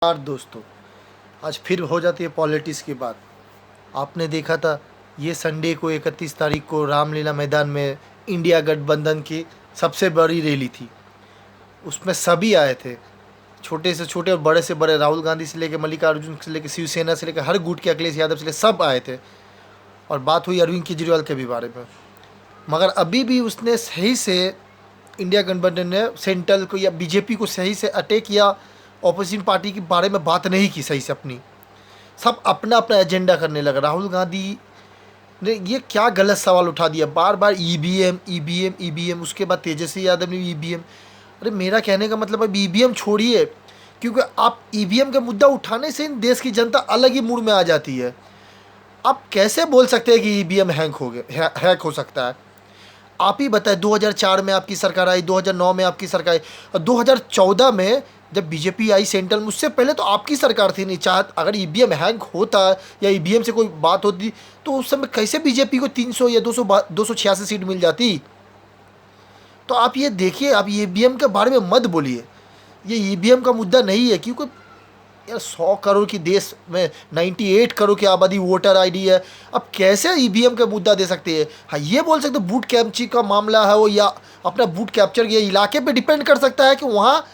यार दोस्तों, आज फिर हो जाती है पॉलिटिक्स की बात। आपने देखा था ये संडे को 31 तारीख को रामलीला मैदान में इंडिया गठबंधन की सबसे बड़ी रैली थी। उसमें सभी आए थे, छोटे से छोटे और बड़े से बड़े। राहुल गांधी से लेकर मल्लिकार्जुन से लेकर शिवसेना से लेकर हर गुट के, अखिलेश यादव से लेकर सब आए थे। और बात हुई अरविंद केजरीवाल के भी बारे में। मगर अभी भी उसने सही से, इंडिया गठबंधन ने सेंट्रल को या बीजेपी को सही से अटैक या ऑपोजिशन पार्टी के बारे में बात नहीं की सही से अपनी। सब अपना अपना एजेंडा करने लगा। राहुल गांधी ने ये क्या गलत सवाल उठा दिया, बार बार ईवीएम ईवीएम ईवीएम। उसके बाद तेजस्वी यादव ने भी ईवीएम। अरे मेरा कहने का मतलब अब ईवीएम छोड़िए, क्योंकि आप ईवीएम का मुद्दा उठाने से इन देश की जनता अलग ही मूड में आ जाती है। आप कैसे बोल सकते हैं कि ईवीएम हैक हो सकता है? आप ही बताएं, 2004 में आपकी सरकार आई, 2009 में आपकी सरकार आई, और 2014 में जब बीजेपी आई सेंट्रल में, उससे पहले तो आपकी सरकार थी। नहीं चाहत अगर ईवीएम हैंग होता या ईवीएम से कोई बात होती तो उस समय कैसे बीजेपी को 300 या 286 सीट मिल जाती? तो आप ये देखिए, आप ईवीएम के बारे में मत बोलिए। ये ईवीएम का मुद्दा नहीं है, क्योंकि यार 100 करोड़ की देश में 98 करोड़ की आबादी वोटर आईडी है। अब कैसे ईवीएम का मुद्दा दे सकते हैं? हाँ, ये बोल सकते बूथ कैप्चर का मामला है वो, या अपना बूथ कैप्चर के इलाके पे डिपेंड कर सकता है कि वहाँ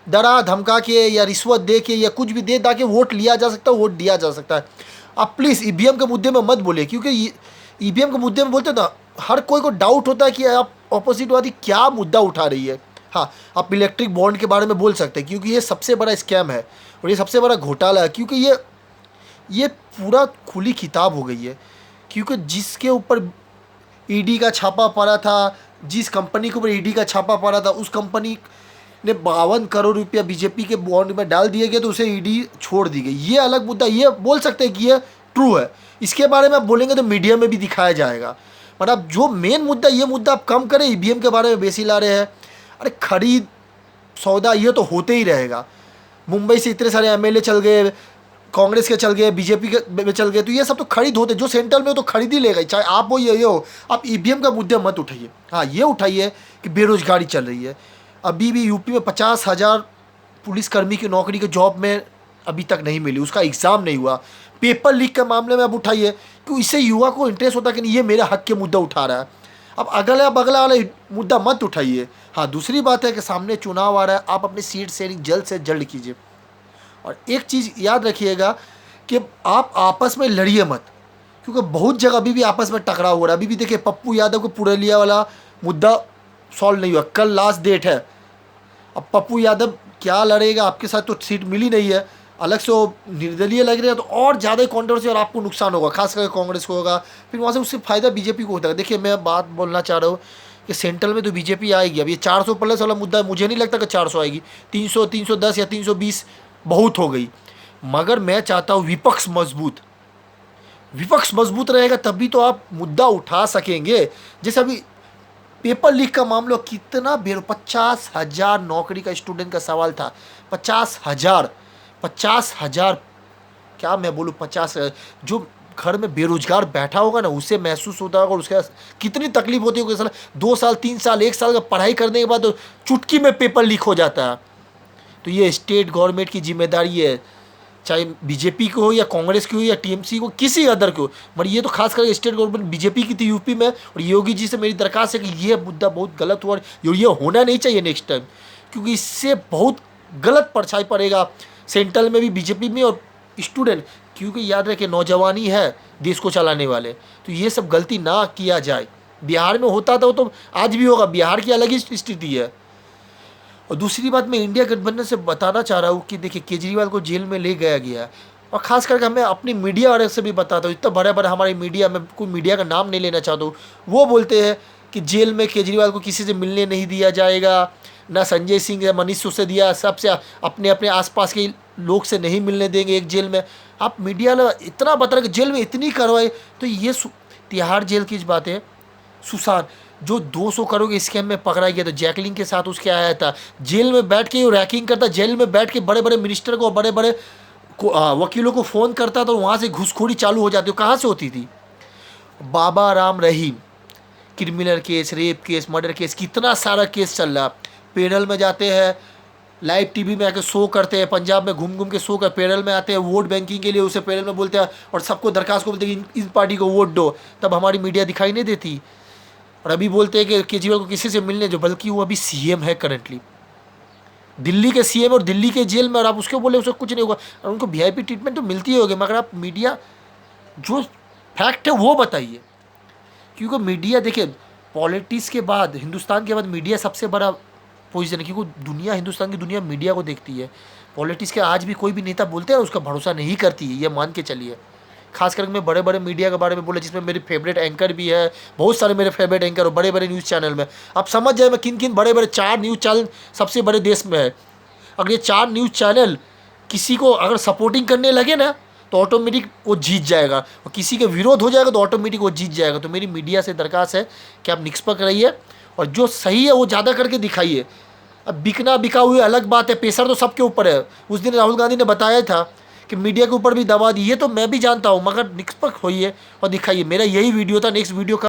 डरा धमका के या रिश्वत दे के या कुछ भी दे ताकि वोट लिया जा सकता है, वोट दिया जा सकता है। आप प्लीज़ ईवीएम के मुद्दे में मत बोलिए, क्योंकि ईवीएम के मुद्दे में बोलते ना, हर कोई को डाउट होता है कि आप ऑपोजिट वादी क्या मुद्दा उठा रही है। हाँ, आप इलेक्ट्रिक बॉन्ड के बारे में बोल सकते हैं, क्योंकि ये सबसे बड़ा स्कैम है और ये सबसे बड़ा घोटाला है। क्योंकि ये पूरा खुली किताब हो गई है। क्योंकि जिसके ऊपर ईडी का छापा पड़ा था, जिस कंपनी के ऊपर ईडी का छापा पड़ा था, उस कंपनी ने 52 करोड़ रुपया बीजेपी के बॉन्ड में डाल दिए गए, तो उसे ईडी छोड़ दी गई। ये अलग मुद्दा, ये बोल सकते हैं कि ये ट्रू है। इसके बारे में आप बोलेंगे तो मीडिया में भी दिखाया जाएगा। मतलब जो मेन मुद्दा, ये मुद्दा आप कम करें, ईवीएम के बारे में बेसी ला रहे हैं। अरे खरीद सौदा ये तो होते ही रहेगा। मुंबई से इतने सारे एमएलए चल गए, कांग्रेस के चल गए, बीजेपी के में चल गए, तो ये सब तो खरीद होते। जो सेंट्रल में हो तो खरीद ही लेगा, चाहे आप हो या ये हो। आप ईवीएम का मुद्दा मत उठाइए। हाँ, ये उठाइए कि बेरोजगारी चल रही है। अभी भी यूपी में 50,000 पुलिसकर्मी की नौकरी के जॉब में अभी तक नहीं मिली, उसका एग्ज़ाम नहीं हुआ। पेपर लीक के मामले में अब उठाइए, क्योंकि इससे युवा को इंटरेस्ट होता है कि नहीं, ये मेरे हक के मुद्दा उठा रहा है। अब अगला बगला वाला मुद्दा मत उठाइए। हाँ, दूसरी बात है कि सामने चुनाव आ रहा है, आप अपनी सीट शेयरिंग जल्द से जल्द कीजिए। और एक चीज़ याद रखिएगा कि आप आपस में लड़िए मत, क्योंकि बहुत जगह अभी भी आपस में टकराव हो रहा है। अभी भी देखिए, पप्पू यादव को पुरलिया वाला मुद्दा सॉल्व नहीं हुआ, कल लास्ट डेट है। अब पप्पू यादव क्या लड़ेगा? आपके साथ तो सीट मिली नहीं है, अलग से वो निर्दलीय लग रहे हैं, तो और ज़्यादा कॉन्ट्रोवर्सी और आपको नुकसान होगा, खास करके कांग्रेस को होगा। फिर वहाँ से उससे फ़ायदा बीजेपी को होता है। देखिए, मैं बात बोलना चाह रहा हूँ कि सेंट्रल में तो बीजेपी आएगी। अब ये 400 प्लस वाला मुद्दा है, मुझे नहीं लगता कि 400 आएगी। 300, 310 या 320 बहुत हो गई। मगर मैं चाहता हूँ विपक्ष मजबूत रहेगा, तभी तो आप मुद्दा उठा सकेंगे। जैसे अभी पेपर लीक का मामला, कितना 50,000 नौकरी का स्टूडेंट का सवाल था। 50,000 क्या मैं बोलूँ, 50,000। जो घर में बेरोजगार बैठा होगा ना, उसे महसूस होता होगा और उसके कितनी तकलीफ होती होगी। साल 2 साल 3 साल 1 साल का पढ़ाई करने के बाद तो चुटकी में पेपर लीक हो जाता है। तो ये स्टेट गवर्नमेंट की जिम्मेदारी है, चाहे बीजेपी को हो या कांग्रेस की हो या टीएमसी को, किसी अदर को। मगर ये तो खास करके स्टेट गवर्नमेंट बीजेपी की थी यूपी में। और योगी जी से मेरी दरखास्त है कि ये मुद्दा बहुत गलत हुआ और ये होना नहीं चाहिए नेक्स्ट टाइम, क्योंकि इससे बहुत गलत परछाई पड़ेगा सेंट्रल में भी, बीजेपी में और स्टूडेंट। क्योंकि याद रखे, नौजवानी है देश को चलाने वाले, तो ये सब गलती ना किया जाए। बिहार में होता था वो तो आज भी होगा, बिहार की अलग ही स्थिति है। और दूसरी बात, मैं इंडिया गठबंधन से बताना चाह रहा हूँ कि देखिए, केजरीवाल को जेल में ले गया गया है। और ख़ास करके मैं अपनी मीडिया वाले से भी बताता हूँ, इतना बड़े बड़े हमारे मीडिया में, कोई मीडिया का नाम नहीं लेना चाहता हूँ, वो बोलते हैं कि जेल में केजरीवाल को किसी से मिलने नहीं दिया जाएगा, ना संजय सिंह या मनीष सिसोदिया, सबसे अपने अपने आसपास के लोग से नहीं मिलने देंगे एक जेल में। आप मीडिया वाला इतना बता रहे कि जेल में इतनी कार्रवाई, तो ये तिहाड़ जेल की बात है। सुशांत जो 200 करोड़ के स्कैम में पकड़ा गया था, जैकलिन के साथ उसके आया था, जेल में बैठ के वो रैकिंग करता, जेल में बैठ के बड़े बड़े मिनिस्टर को, बड़े बड़े वकीलों को फ़ोन करता, तो वहाँ से घुसखोरी चालू हो जाती। कहाँ से होती थी? Baba Ram Rahim, criminal case, rape case, murder case, कितना सारा केस चल रहा। पैनल में जाते हैं, लाइव टीवी में आके शो करते हैं, पंजाब में घूम घूम के शो कर, पैरल में आते हैं वोट बैंकिंग के लिए, उसे पैरल में बोलते हैं और सबको दरखास्त को बोलते हैं कि इस पार्टी को वोट दो, तब हमारी मीडिया दिखाई नहीं देती। और अभी बोलते हैं कि केजरीवाल को किसी से मिलने जो, बल्कि वो अभी सीएम है करंटली, दिल्ली के सीएम और दिल्ली के जेल में, और आप उसको बोले उसको कुछ नहीं होगा, और उनको वीआईपी ट्रीटमेंट तो मिलती ही होगी, मगर आप मीडिया जो फैक्ट है वो बताइए। क्योंकि मीडिया देखिए, पॉलिटिक्स के बाद, हिंदुस्तान के बाद मीडिया सबसे बड़ा पोजीशन है, क्योंकि दुनिया, हिंदुस्तान की दुनिया मीडिया को देखती है। पॉलिटिक्स के आज भी कोई भी नेता बोलते हैं उसका भरोसा नहीं करती है, ये मान के चलिए। खास करके मैं बड़े बड़े मीडिया के बारे में बोला, जिसमें मेरे फेवरेट एंकर भी है, बहुत सारे मेरे फेवरेट एंकर और बड़े बड़े न्यूज़ चैनल में। आप समझ जाए मैं किन किन बड़े बड़े 4 न्यूज़ चैनल सबसे बड़े देश में है। अगर ये 4 न्यूज़ चैनल किसी को अगर सपोर्टिंग करने लगे ना, तो ऑटोमेटिक वो जीत जाएगा, और किसी के विरोध हो जाएगा तो ऑटोमेटिक वो जीत जाएगा। तो मेरी मीडिया से दरख्वास्त है कि आप निष्पक्ष रहिए और जो सही है वो ज़्यादा करके दिखाइए। अब बिकना बिका हुई अलग बात है, प्रेशर तो सबके ऊपर है। उस दिन राहुल गांधी ने बताया था कि मीडिया के ऊपर भी दबा दी है, तो मैं भी जानता हूँ, मगर निष्पक्ष होइए और दिखाइए। मेरा यही वीडियो था। नेक्स्ट वीडियो का